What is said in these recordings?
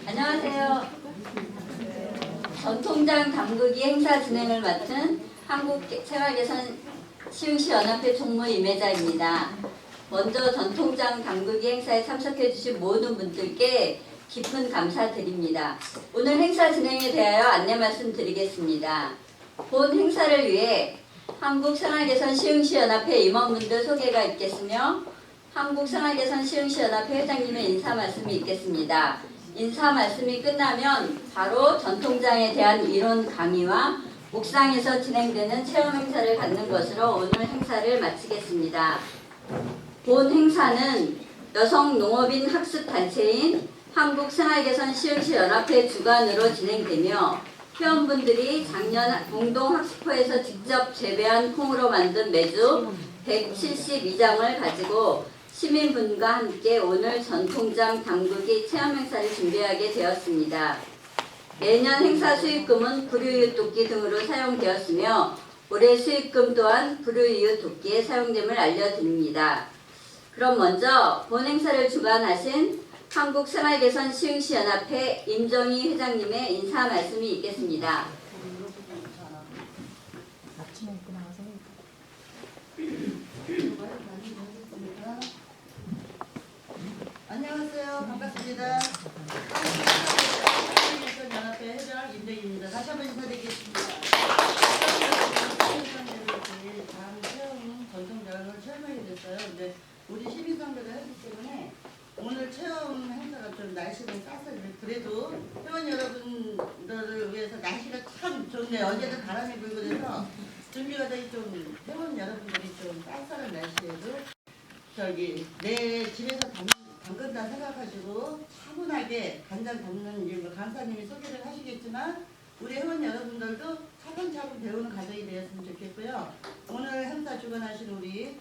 안녕하세요. 전통장 담그기 행사 진행을 맡은 한국생활개선 시흥시연합회 총무 임혜자입니다. 먼저 전통장 담그기 행사에 참석해 주신 모든 분들께 깊은 감사드립니다. 오늘 행사 진행에 대하여 안내 말씀드리겠습니다. 본 행사를 위해 한국생활개선 시흥시연합회 임원분들 소개가 있겠으며 한국생활개선 시흥시연합회 회장님의 인사 말씀이 있겠습니다. 인사 말씀이 끝나면 바로 전통장에 대한 이론 강의와 옥상에서 진행되는 체험 행사를 갖는 것으로 오늘 행사를 마치겠습니다. 본 행사는 여성 농업인 학습단체인 한국생활개선 시흥시연합회 주관으로 진행되며 회원분들이 작년 공동학습회에서 직접 재배한 콩으로 만든 메주 172장을 가지고 시민분과 함께 오늘 전통장 담그기 체험 행사를 준비하게 되었습니다. 매년 행사 수익금은 불우이웃 돕기 등으로 사용되었으며 올해 수익금 또한 불우이웃 돕기에 사용됨을 알려드립니다. 그럼 먼저 본 행사를 주관하신 한국생활개선 시흥시연합회 임정희 회장님의 인사 말씀이 있겠습니다. 안녕하세요. 반갑습니다. 한국생활개선연합회 회장 임정희입니다. 다시 한번 인사드리겠습니다. 다음 체험 전통장을 체험하게 됐어요. 근데 우리 시민상대가 했기 때문에 오늘 체험 행사가 좀 날씨는 쌌어요. 그래도 회원 여러분들을 위해서 날씨가 참 좋네요. 어제는 바람이 불고 그래서 준비가 되게 좀 회원 여러분들이 좀 쌀쌀한 날씨에도 내 집에서 담근다 생각하시고 차분하게 간장 담는 이유 강사님이 소개를 하시겠지만 우리 회원 여러분들도 차근차근 배우는 과정이 되었으면 좋겠고요. 오늘 행사 주관하신 우리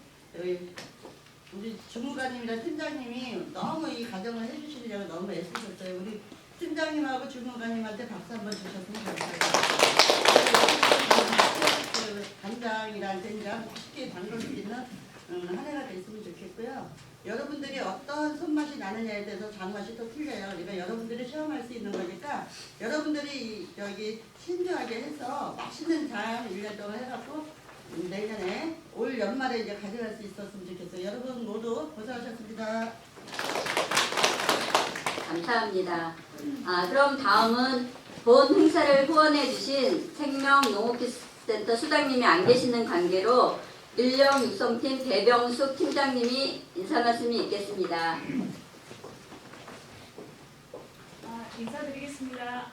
주무관님이랑 팀장님이 너무 이 과정을 해주시려고 너무 애쓰셨어요. 우리 팀장님하고 주무관님한테 박수 한번 주셨으면 좋겠어요. 간장이란 된장 쉽게 담글 수 있는 한 해가 됐으면 좋겠고요. 여러분들이 어떤 손맛이 나느냐에 대해서 장맛이 또 틀려요. 그러니까 여러분들이 체험할 수 있는 거니까 여러분들이 여기 신중하게 해서 맛있는 장 1년 동안 해갖고 내년에 올 연말에 이제 가져갈 수 있었으면 좋겠어요. 여러분 모두 고생하셨습니다. 감사합니다. 그럼 다음은 본 행사를 후원해 주신 생명농업기술센터 수장님이 안 계시는 관계로 인력육성팀 배병숙 팀장님이 인사 말씀이 있겠습니다. 인사드리겠습니다.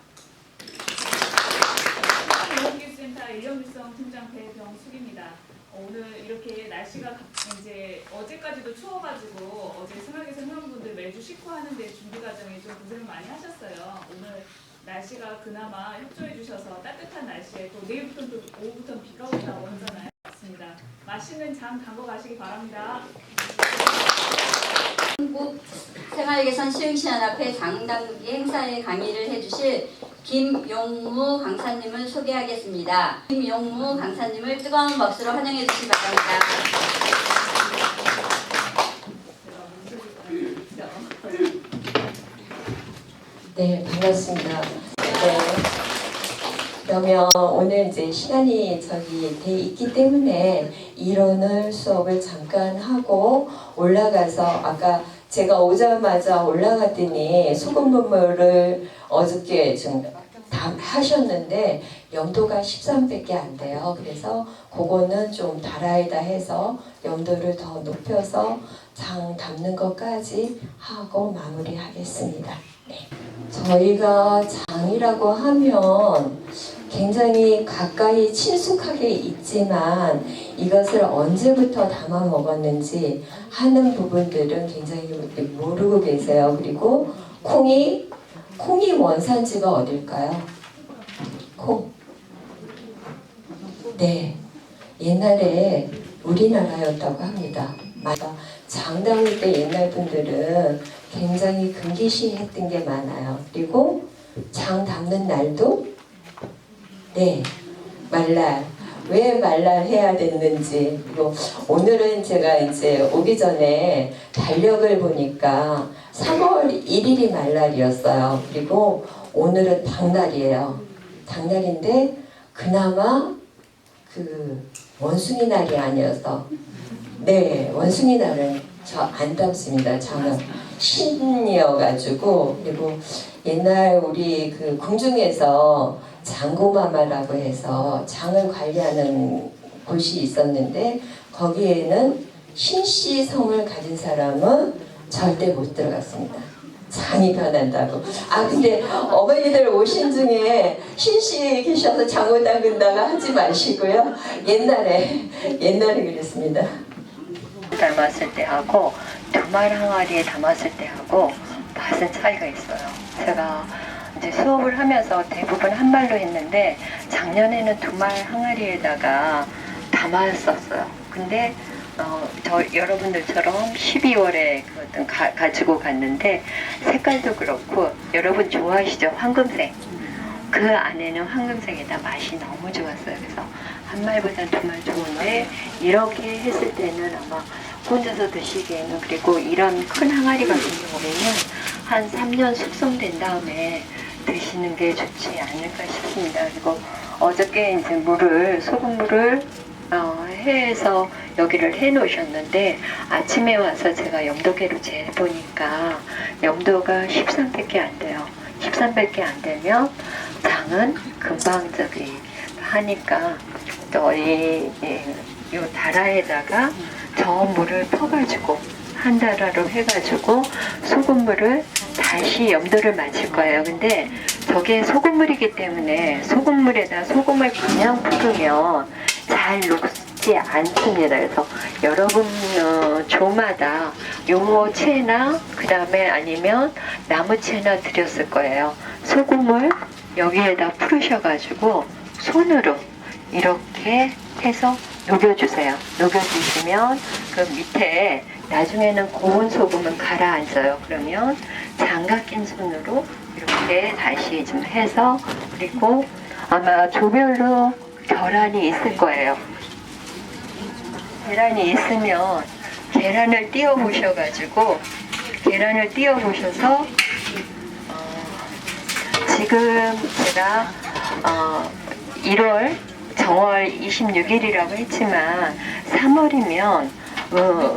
농업기술센터 인력육성팀장 배병숙입니다. 오늘 이렇게 날씨가 이제 어제까지도 추워가지고 어제 생활개선 회원분들 매주 식후하는데 준비 과정에 좀 고생을 많이 하셨어요. 오늘 날씨가 그나마 협조해 주셔서 따뜻한 날씨에 또 내일부터 또 오후부터 비가 온다고 하잖아요. 맞습니다. 맛있는 장 담궈 가시기 바랍니다. 한국생활개선 시흥시연합회 장담기 행사에 강의를 해주실 김용무 강사님을 소개하겠습니다. 김용무 강사님을 뜨거운 박수로 환영해 주시기 바랍니다. 네, 반갑습니다. 네. 그러면 오늘 이제 시간이 돼 있기 때문에 이론을 수업을 잠깐 하고 올라가서 아까 제가 오자마자 올라갔더니 소금 눈물을 어저께 좀 다 하셨는데 염도가 13밖에 안 돼요. 그래서 그거는 좀 달아이다 해서 염도를 더 높여서 장 담는 것까지 하고 마무리하겠습니다. 네. 저희가 장이라고 하면 굉장히 가까이 친숙하게 있지만 이것을 언제부터 담아 먹었는지 하는 부분들은 굉장히 모르고 계세요. 그리고 콩이 원산지가 어딜까요? 콩. 네. 옛날에 우리나라였다고 합니다. 장 담을 때 옛날 분들은 굉장히 금기시했던 게 많아요. 그리고 장 담는 날도 말날. 왜 말날 해야 됐는지. 그리고 오늘은 제가 이제 오기 전에 달력을 보니까 3월 10월 1일이 말날이었어요. 그리고 오늘은 당날이에요. 당날인데 그나마 그 원숭이 날이 아니어서 네, 원숭이 날은 저 안 담습니다. 저는 신이어가지고. 그리고 옛날 우리 그 궁중에서 장고마마라고 해서 장을 관리하는 곳이 있었는데 거기에는 신씨 성을 가진 사람은 절대 못 들어갔습니다. 장이 변한다고. 아 근데 어머니들 오신 중에 신씨 계셔서 장을 담근다가 하지 마시고요. 옛날에 그랬습니다. 담았을 때하고 두말 항아리에 담았을 때하고 맛은 차이가 있어요. 제가 이제 수업을 하면서 대부분 한말로 했는데 작년에는 두말 항아리에다가 담았었어요. 근데 저 여러분들처럼 12월에 가지고 갔는데 색깔도 그렇고 여러분 좋아하시죠? 황금색. 그 안에는 황금색이다. 맛이 너무 좋았어요. 그래서 한 말보다 두 말 좋은데 이렇게 했을 때는 아마 혼자서 드시기에는 그리고 이런 큰 항아리 같은 경우에는 한 3년 숙성된 다음에 드시는 게 좋지 않을까 싶습니다. 그리고 어저께 이제 소금물을 해서 여기를 해 놓으셨는데 아침에 와서 제가 염도계로 재보니까 염도가 13밖에 안 돼요. 13밖에 안 되면 장은 금방 하니까 또 이 다라에다가 저온 물을 퍼가지고 한 다라로 해가지고 소금물을 다시 염도를 맞출 거예요. 근데 저게 소금물이기 때문에 소금물에다 소금을 그냥 부으면 잘 녹지 않습니다. 그래서 여러분 조마다 요 채나 그 다음에 아니면 나무채나 드렸을 거예요. 소금을 여기에다 풀으셔가지고 손으로 이렇게 해서 녹여주세요. 녹여주시면 그 밑에 나중에는 고운 소금은 가라앉아요. 그러면 장갑 낀 손으로 이렇게 다시 좀 해서 그리고 아마 조별로 계란이 있을 거예요. 계란이 있으면 계란을 띄워 보셔가지고 지금 제가 1월 정월 26일이라고 했지만 3월이면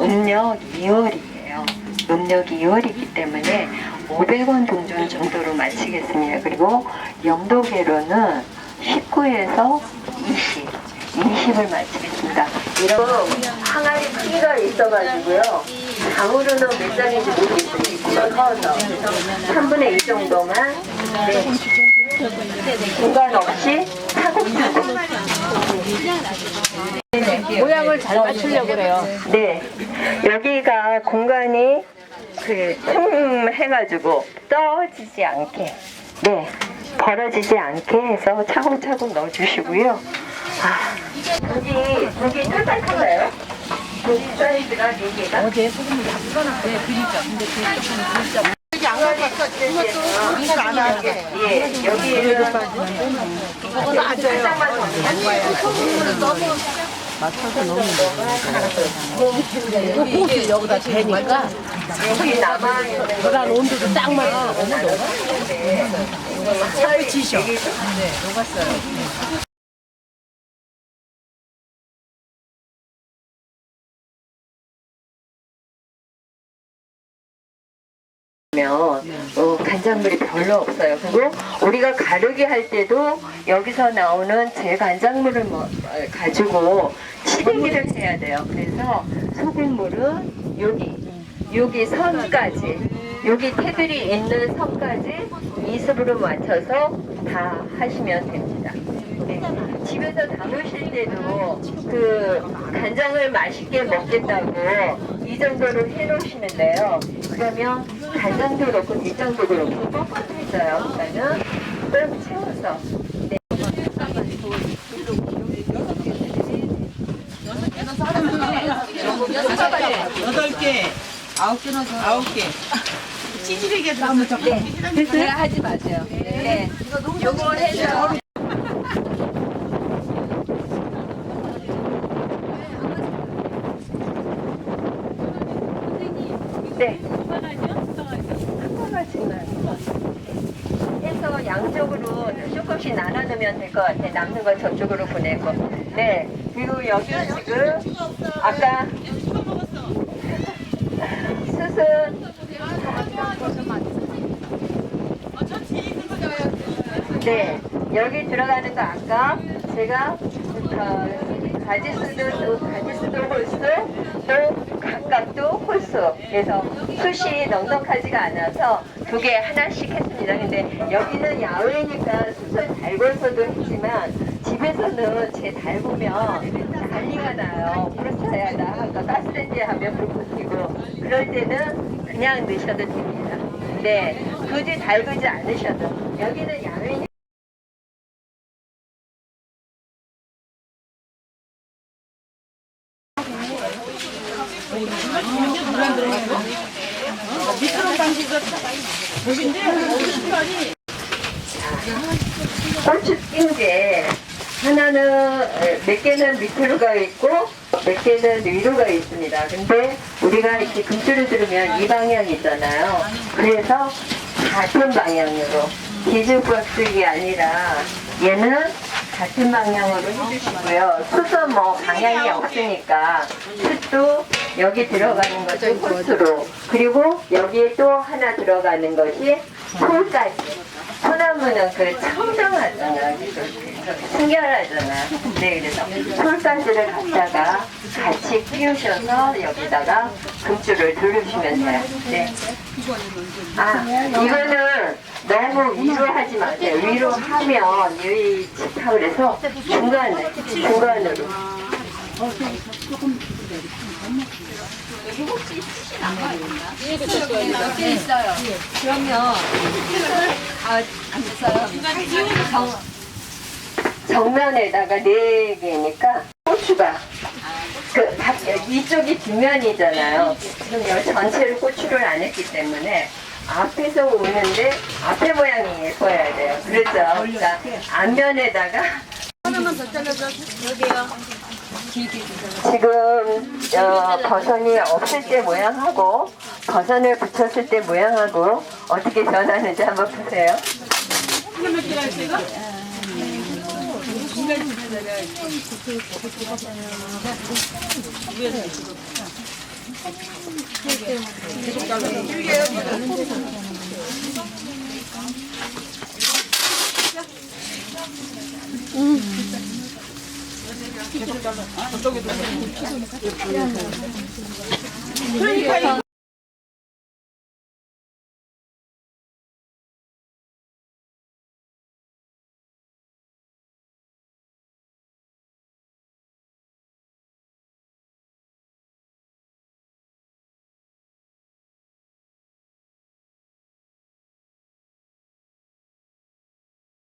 음력 2월이에요. 음력 2월이기 때문에 500원 동전 정도로 마치겠습니다. 그리고 염도계로는 19에서 20을 마치겠습니다. 이런 항아리 크기가 있어가지고요. 장으로는 몇 장인지 모르겠어요. 커서 3분의 2 정도만 공간 없이 차곡차곡 모양을 잘 맞추려고 그래요. 네, 여기가 공간이 해가지고 떨어지지 않게 벌어지지 않게 해서 차곡차곡 넣어주시고요. 여기 쫄딱한가요? 여기 사이즈가 4개가? 어제 소금을 다 풀어놨어요. 그러니까. 근데 그 조금 진짜 이것도 안 하게. 예, 여기는 그거 맞아요. 소금물을 너무 맞춰서 넣으면 돼. 이게 여기다 대니까 여기 남아있는 계란 온도도 딱 맞아. 어머 잘 지셔. 네, 녹았어요. 간장물이 별로 없어요. 그리고 우리가 가르기 할 때도 여기서 나오는 제 간장물을 가지고 치대기를 해야 돼요. 그래서 소금물은 여기 선까지, 여기 테두리 있는 선까지 2습으로 맞춰서 다 하시면 됩니다. 네. 집에서 담으실 때도 그 간장을 맛있게 먹겠다고 이 정도로 해놓으시는데요. 그러면 간장도 그렇고 된장도 그렇고 뻣뻣해져요. 그러니까는 좀 채워서. 네. 여덟 개, 9개 넣어서 9개. 찌질하게 하면 좀 네, 하지 마세요. 네. 요거 해서 네. 해서 양쪽으로 조금씩 나눠 놓으면 될 것 같아요. 남는 건 저쪽으로 보내고. 네. 그리고 여기는 지금 아까 수순 네, 여기 들어가는 거 아까 제가 가지수도 홀수 또 각각도 홀수 그래서 숱이 넉넉하지가 않아서 두 개 하나씩 했습니다. 근데 여기는 야외니까 숯을 달궈서도 했지만 집에서는 제 달구면 난리가 나요. 불어쳐야 나 아까 가스레인지에 하면 불 붙이고 그럴 때는 그냥 넣으셔도 됩니다. 네, 굳이 달구지 않으셔도 여기는 야외니까 고추 낀 게 하나는 몇 개는 밑으로 가 있고 몇 개는 위로 가 있습니다. 근데 우리가 이렇게 금줄을 들으면 이 방향이잖아요. 그래서 같은 방향으로 뒤죽박죽이 아니라 얘는 같은 방향으로 해주시고요. 숯은 뭐 방향이 없으니까 숯도 여기 들어가는 것이 홀수로 그리고 여기에 또 하나 들어가는 것이 솔까지. 소나무는 그 청정하잖아, 순결하잖아. 네, 그래서 솔가지를 갖다가 같이 끼우셔서 여기다가 금줄을 두르시면 돼요. 네. 아, 이거는 너무 위로 하지 마세요. 위로 하면 여기 짙다 그래서 중간으로. 몇 개 있어요. 그러면 안 써요. 정면에다가 4개니까 고추가 이쪽이 뒷면이잖아요. 지금 여기 전체를 고추를 안 했기 때문에 앞에서 오는데 앞에 모양이 예뻐야 돼요. 그렇죠? 그러니까 앞면에다가 하나만 더 잘라줘. 여기요. 지금 버선이 없을 때 모양하고 버선을 붙였을 때 모양하고 어떻게 변하는지 한번 보세요. 그러니까